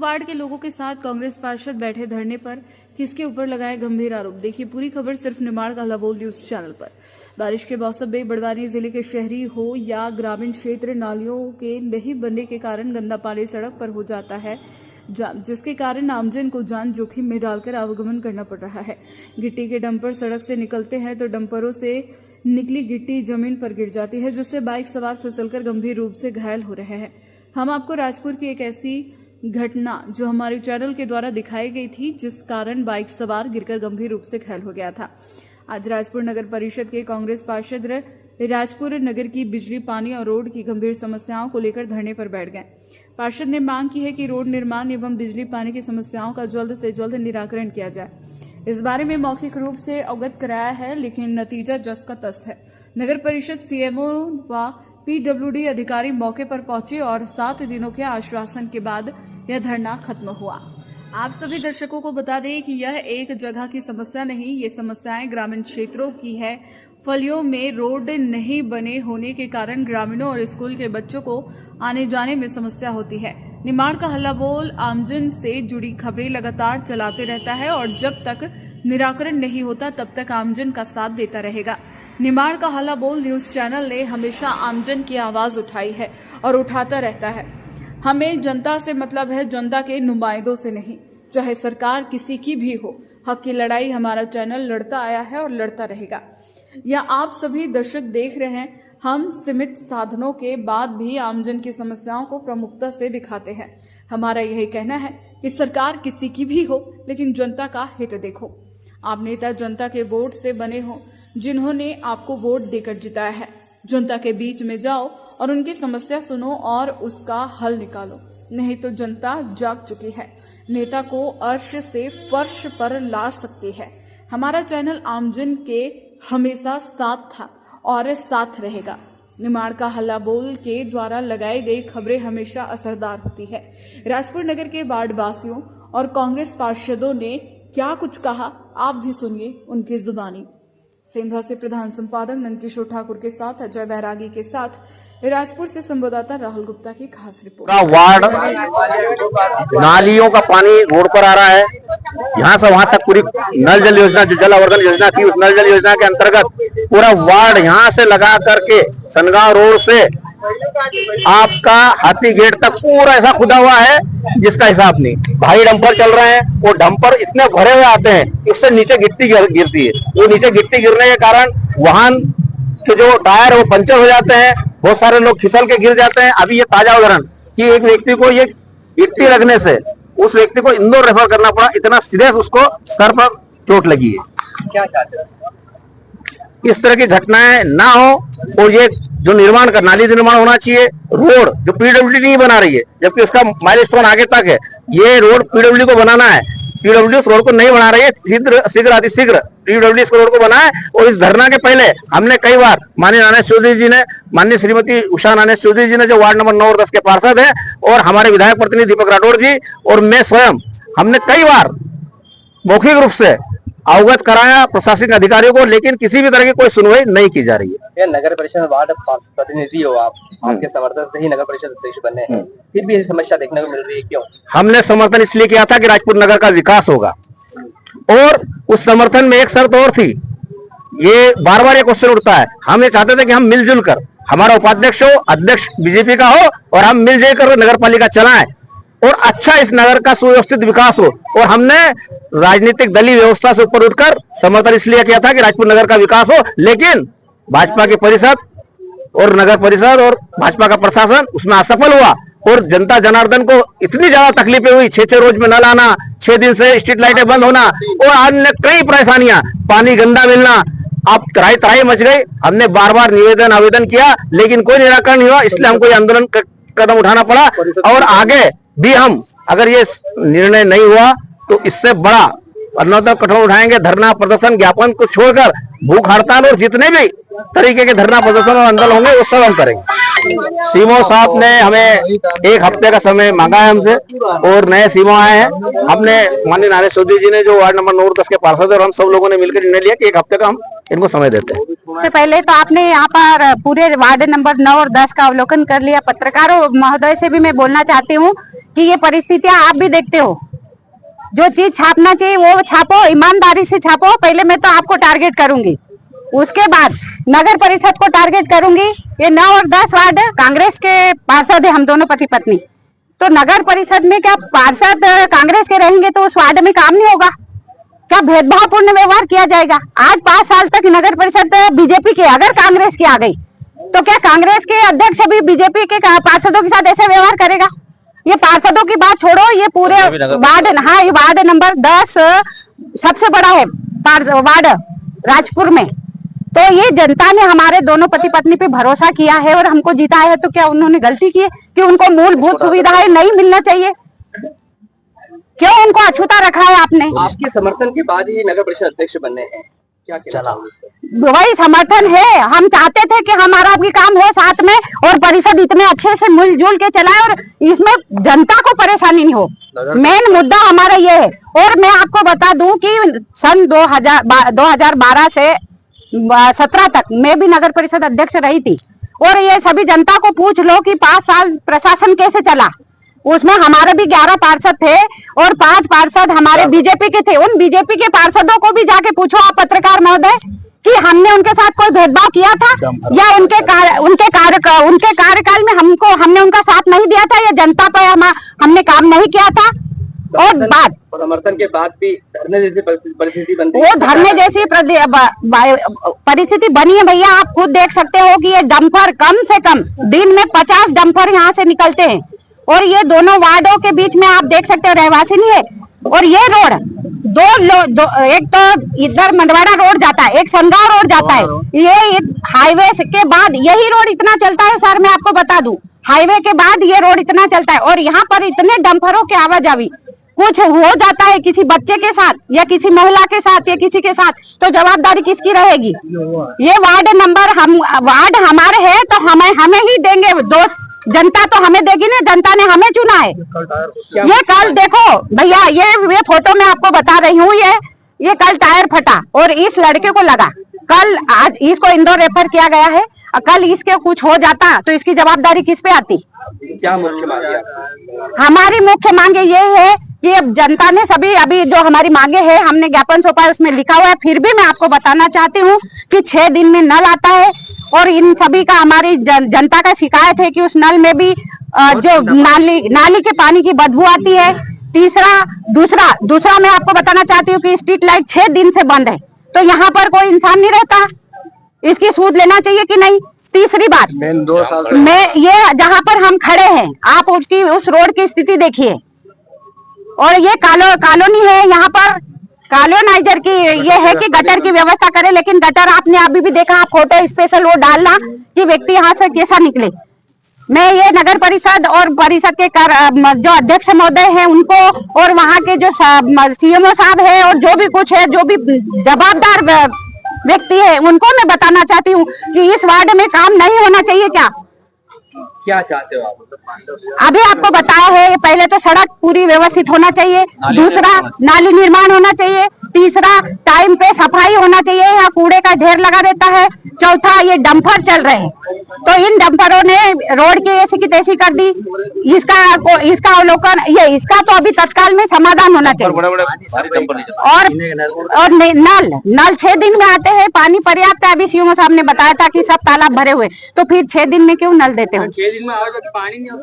Ward के लोगों के साथ कांग्रेस पार्षद बैठे धरने पर, किसके ऊपर लगाए गंभीर आरोप। देखिए पूरी खबर सिर्फ निमाड़ का हल्ला बोल न्यूज चैनल पर। बारिश के मौसम में बड़वानी जिले के शहरी हो या ग्रामीण क्षेत्र, नालियों के नहीं बनने के कारण गंदा पानी सड़क पर हो जाता है, जिसके कारण आमजन को जान जोखिम में डालकर आवागमन करना पड़ रहा है। गिट्टी के डंपर सड़क से निकलते हैं तो डंपरों से निकली गिट्टी जमीन पर गिर जाती है, जिससे बाइक सवार फिसलकर गंभीर रूप से घायल हो रहे हैं। हम आपको राजपुर की एक ऐसी घटना जो हमारे चैनल के द्वारा दिखाई गई थी, जिस कारण बाइक सवार गिरकर गंभीर रूप से घायल हो गया था। आज राजपुर नगर परिषद के कांग्रेस पार्षद राजपुर नगर की बिजली, पानी और रोड की गंभीर समस्याओं को लेकर धरने पर बैठ गए। पार्षद ने मांग की है कि रोड निर्माण एवं बिजली पानी की समस्याओं का जल्द से जल्द निराकरण किया जाए। इस बारे में मौखिक रूप से अवगत कराया है, लेकिन नतीजा जस का तस है। नगर परिषद सीएमओ व पीडब्ल्यूडी अधिकारी मौके पर पहुंचे और 7 दिनों के आश्वासन के बाद यह धरना खत्म हुआ। आप सभी दर्शकों को बता दें कि यह एक जगह की समस्या नहीं, ये समस्याएं ग्रामीण क्षेत्रों की है। फलियों में रोड नहीं बने होने के कारण ग्रामीणों और स्कूल के बच्चों को आने जाने में समस्या होती है। निमाड़ का हल्ला बोल आमजन से जुड़ी खबरें लगातार चलाते रहता है और जब तक निराकरण नहीं होता तब तक आमजन का साथ देता रहेगा। निमाड़ का हल्ला बोल न्यूज चैनल ने हमेशा आमजन की आवाज उठाई है और उठाता रहता है। हमें जनता से मतलब है, जनता के नुमाइंदों से नहीं। चाहे सरकार किसी की भी हो, हक की लड़ाई हमारा चैनल लड़ता आया है और लड़ता रहेगा। या आप सभी दर्शक देख रहे हैं, हम सीमित साधनों के बाद भी आमजन की समस्याओं को प्रमुखता से दिखाते हैं। हमारा यही कहना है कि सरकार किसी की भी हो, लेकिन जनता का हित देखो। आप नेता जनता के वोट से बने हो, जिन्होंने आपको वोट देकर जिताया है। जनता के बीच में जाओ और उनकी समस्या सुनो और उसका हल निकालो, नहीं तो जनता जाग चुकी है। नेता को अर्श से फर्श पर ला सकती है। हमारा चैनल आमजन के हमेशा साथ था और साथ रहेगा। निमाड़ का हल्ला बोल के द्वारा लगाई गई खबरें हमेशा असरदार होती है। राजपुर नगर के वार्ड वासियों और कांग्रेस पार्षदों ने क्या कुछ कहा, आप भी सुनिए उनकी जुबानी। सेंधा से प्रधान संपादक नंदकिशोर ठाकुर के साथ अजय बैरागी के साथ राजपुर से संवाददाता राहुल गुप्ता की खास रिपोर्ट। वार्ड नालियों का पानी रोड पर आ रहा है, यहाँ से वहां तक पूरी नल जल योजना, जो जल आवर्धन योजना थी, उस नल जल योजना के अंतर्गत पूरा वार्ड यहाँ से लगा करके सनगांव रोड से आपका हाथी गेट तक पूरा ऐसा खुदा हुआ है जिसका हिसाब नहीं। भारी डंपर चल रहे हैं, वो डंपर इतने भरे हुए आते हैं, उससे नीचे गिट्टी गिरती है। वो नीचे गिट्टी गिरने के कारण वाहन के जो टायर वो पंचर हो जाते हैं, बहुत सारे लोग फिसल के गिर जाते हैं। अभी ये ताजा उदाहरण कि एक व्यक्ति को ये गिट्टी लगने से उस व्यक्ति को इंदौर रेफर करना पड़ा, इतना सीरियस उसको सर पर चोट लगी है। क्या चाहते हैं इस तरह की घटनाएं ना हो, और ये जो निर्माण का नाली निर्माण होना चाहिए, रोड जो पीडब्ल्यूडी नहीं बना रही है, जबकि उसका माइलस्टोन आगे तक है। ये रोड पीडब्ल्यूडी को बनाना है, पीडब्ल्यूडी इस रोड को नहीं बना रही है। शीघ्र अतिशीघ्र पीडब्ल्यूडी इस रोड को बनाए। और इस धरना के पहले हमने कई बार माननीय नानेश चौधरी जी ने, माननीय श्रीमती उषा नानेश चौधरी जी ने, जो वार्ड नंबर 9 और 10 के पार्षद है, और हमारे विधायक प्रतिनिधि दीपक राठौड़ जी और मैं स्वयं, हमने कई बार मौखिक रूप से अवगत कराया प्रशासनिक अधिकारियों को, लेकिन किसी भी तरह की कोई सुनवाई नहीं की जा रही है। नगर परिषद वार्ड प्रतिनिधि हो आप, आपके समर्थन से ही नगर परिषद अध्यक्ष बने हैं, फिर भी समस्या देखने को मिल रही है, क्यों? हमने समर्थन इसलिए किया था कि राजपुर नगर का विकास होगा, और उस समर्थन में एक शर्त और थी। ये बार बार ये क्वेश्चन उठता है, हम ये चाहते थे कि हम मिलजुल कर, हमारा उपाध्यक्ष हो, अध्यक्ष बीजेपी का हो, और हम मिलजुल कर नगर पालिका चलाएं और अच्छा इस नगर का सुव्यवस्थित विकास हो। और हमने राजनीतिक दलीय व्यवस्था से ऊपर उठकर समर्थन इसलिए किया था कि राजपुर नगर का विकास हो, लेकिन भाजपा की परिषद और नगर परिषद और भाजपा का प्रशासन उसमें असफल हुआ, और जनता जनार्दन को इतनी ज्यादा तकलीफें हुई। 6 रोज में नल आना, 6 दिन से स्ट्रीट लाइटें बंद होना, और अन्य कई परेशानियां, पानी गंदा मिलना, अब तराई तराई मच गई। हमने बार बार निवेदन आवेदन किया, लेकिन कोई निराकरण नहीं हुआ, इसलिए हमको ये आंदोलन कदम उठाना पड़ा। और आगे भी हम, अगर ये निर्णय नहीं हुआ तो इससे बड़ा अन्यथा कठोर उठाएंगे। धरना प्रदर्शन ज्ञापन को छोड़कर भूख हड़ताल और जितने भी तरीके के धरना प्रदर्शन और आंदोलन होंगे वो सब हम करेंगे। सीमो साहब ने हमें 1 हफ्ते का समय मांगा है हमसे, और नए सीमो आए हैं। हमने माननीय नानेश चौधरी जी ने, जो वार्ड नंबर 9 और 10 के पार्षद, और हम सब लोगों ने मिलकर निर्णय लिया कि 1 हफ्ते का हम इनको समय देते हैं। तो पहले तो आपने यहाँ पर पूरे वार्ड नंबर 9 और 10 का अवलोकन कर लिया। पत्रकारों महोदय से भी मैं बोलना चाहती हूँ कि ये परिस्थितियां आप भी देखते हो। जो चीज छापना चाहिए वो छापो, ईमानदारी से छापो। पहले मैं तो आपको टारगेट करूंगी, उसके बाद नगर परिषद को टारगेट करूंगी। ये 9 और 10 वार्ड कांग्रेस के पार्षद है, हम दोनों पति पत्नी। तो नगर परिषद में क्या पार्षद कांग्रेस के रहेंगे तो उस वार्ड में काम नहीं होगा क्या? भेदभावपूर्ण व्यवहार किया जाएगा? आज 5 साल तक नगर परिषद बीजेपी की, अगर कांग्रेस की आ गई तो क्या कांग्रेस के अध्यक्ष भी बीजेपी के पार्षदों के साथ ऐसे व्यवहार करेगा? ये पार्षदों की बात छोड़ो, ये पूरे वार्ड, हाँ ये वार्ड नंबर 10 सबसे बड़ा है वार्ड राजपुर में। तो ये जनता ने हमारे दोनों पति पत्नी पे भरोसा किया है और हमको जिताया है, तो क्या उन्होंने गलती की है कि उनको मूलभूत सुविधाएं नहीं मिलना चाहिए? क्यों उनको अछूता रखा है आपने? आपके समर्थन के बाद ये नगर परिषद अध्यक्ष बनने हैं, क्या चला? वही समर्थन है, हम चाहते थे कि हमारा भी काम हो साथ में और परिषद इतने अच्छे से मिलजुल के चलाए और इसमें जनता को परेशानी नहीं हो। मेन मुद्दा हमारा ये है। और मैं आपको बता दूं कि सन 2012 से 17 तक मैं भी नगर परिषद अध्यक्ष रही थी और ये सभी जनता को पूछ लो कि 5 साल प्रशासन कैसे चला। उसमें हमारे भी 11 पार्षद थे और 5 पार्षद हमारे बीजेपी के थे। उन बीजेपी के पार्षदों को भी जाके पूछो आप पत्रकार महोदय कि हमने उनके साथ कोई भेदभाव किया था या उनके कार्यकाल में हमने उनका साथ नहीं दिया था या जनता पर हमने काम नहीं किया था। और बात समर्थन के बाद भी धरने जैसी परिस्थिति बनती है। वो धरने जैसी परिस्थिति बनी है भैया, आप खुद देख सकते हो कि ये डंपर कम से कम दिन में 50 डंपर यहाँ से निकलते हैं और ये दोनों वार्डों के बीच में आप देख सकते हो रहवासी नहीं है। और ये रोड एक तो इधर मंडवाड़ा रोड जाता है, एक संगाव रोड जाता है। ये हाईवे के बाद यही रोड इतना चलता है सर, मैं आपको बता दूं, हाईवे के बाद ये रोड इतना चलता है और यहाँ पर इतने डंपरों के आवाजावी, कुछ हो जाता है किसी बच्चे के साथ या किसी महिला के साथ या किसी के साथ, तो जवाबदारी किसकी रहेगी? ये वार्ड हमारे है तो हमें ही देंगे दोस्त, जनता तो हमें देगी ना, जनता ने हमें चुना है। ये कल देखो भैया, ये फोटो मैं आपको बता रही हूँ, ये कल टायर फटा और इस लड़के को लगा। कल आज इसको इंदौर रेफर किया गया है, कल इसके कुछ हो जाता तो इसकी जवाबदारी किस पे आती? क्या मुख्य मांगे? हमारी मुख्य मांगे ये है कि अब जनता ने सभी अभी जो हमारी मांगे हैं हमने ज्ञापन सौंपा है, उसमें लिखा हुआ है। फिर भी मैं आपको बताना चाहती हूँ कि 6 दिन में नल आता है और इन सभी का हमारी जनता का शिकायत है कि उस नल में भी जो नाली के पानी की बदबू आती है। दूसरा मैं आपको बताना चाहती हूँ कि स्ट्रीट लाइट 6 दिन से बंद है, तो यहाँ पर कोई इंसान नहीं रहता, इसकी सूद लेना चाहिए कि नहीं? तीसरी बात, मैं ये जहाँ पर हम खड़े हैं आप उस रोड की स्थिति देखिए और ये कॉलोनी है, यहाँ पर कॉलोनाइजर की ये है कि गटर की व्यवस्था करे, लेकिन गटर आपने अभी भी देखा, आप फोटो स्पेशल वो डालना कि व्यक्ति यहाँ से कैसा निकले। मैं ये नगर परिषद और परिषद के जो अध्यक्ष महोदय हैं उनको और वहाँ के जो सीएमओ साहब है और जो भी कुछ है, जो भी जवाबदार व्यक्ति है, उनको मैं बताना चाहती हूँ कि इस वार्ड में काम नहीं होना चाहिए। क्या चाहते हो आप? अभी आपको बताया है, पहले तो सड़क पूरी व्यवस्थित होना चाहिए, दूसरा नाली निर्माण होना चाहिए, तीसरा टाइम पे सफाई होना चाहिए, यहाँ कूड़े का ढेर लगा रहता है, चौथा ये डंपर चल रहे हैं, तो इन डंपरों ने रोड की ऐसी की तैसी कर दी। इसका अवलोकन इसका तो अभी तत्काल में समाधान होना चाहिए। और नल 6 दिन में आते हैं, पानी पर्याप्त है। अभी सीएमओ साहब ने बताया था कि सब तालाब भरे हुए, तो फिर 6 दिन में क्यों नल देते हो? 6 दिन में पानी नहीं होता।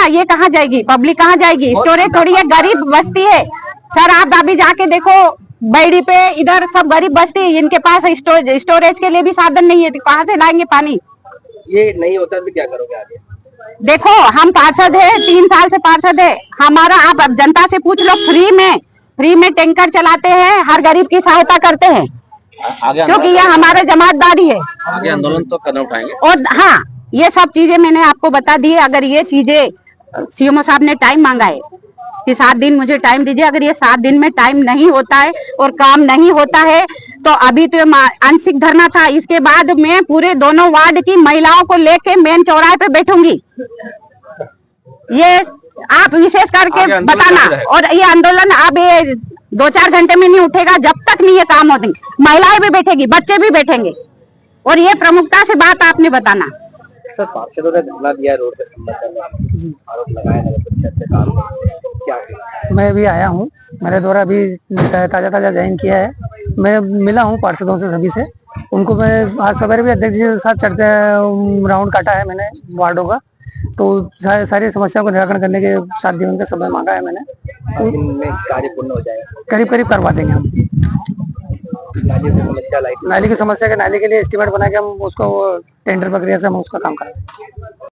ये कहाँ जाएगी? पब्लिक कहाँ जाएगी? स्टोरेज थोड़ी है, गरीब बस्ती है सर। आप अभी जाके देखो बैड़ी पे, इधर सब गरीब बस्ती है, इनके पास स्टोरेज के लिए भी साधन नहीं है, तो कहाँ से लाएंगे पानी? ये नहीं होता तो क्या करोगे आगे? देखो हम पार्षद है, 3 साल से पार्षद है हमारा, आप अब जनता से पूछ लो, फ्री में टैंकर चलाते हैं, हर गरीब की सहायता करते हैं, क्योंकि ये हमारा जमातदारी है। आगे आंदोलन तो कदम उठाएंगे। और हाँ, ये सब चीजें मैंने आपको बता दी है। अगर ये चीजें सीएमओ साहब ने टाइम मांगा है कि 7 दिन मुझे टाइम दीजिए, अगर ये 7 दिन में टाइम नहीं होता है और काम नहीं होता है, तो अभी तो आंशिक धरना था, इसके बाद मैं पूरे दोनों वार्ड की महिलाओं को लेके मेन चौराहे पे बैठूंगी। ये आप विशेष करके बताना। और ये आंदोलन अब 2-4 घंटे में नहीं उठेगा जब तक नहीं ये काम होते। महिलाएं भी बैठेगी, बच्चे भी बैठेंगे, और ये प्रमुखता से बात आपने बताना। सर पार्षदों ने धरना दिया रोड के संबंध में, आरोप लगाया नगर परिषद के काम में, क्या कहेंगे? मैं भी आया हूँ, मेरे द्वारा अभी ताज़ा ज्वाइन किया है। मैं मिला हूँ पार्षदों से, सभी से। उनको मैं आज सवेरे भी अध्यक्ष जी के साथ चढ़ते राउंड काटा है मैंने वार्डों का, तो सारी समस्याओं को निराकरण करने के 7 दिन का समय मांगा है मैंने। 7 दिन में कार्य पूर्ण हो जाएगा? करीब करवा देंगे हम। नाली की समस्या के नाली के लिए एस्टीमेट बना के हम उसको टेंडर प्रक्रिया से हम उसका काम करेंगे।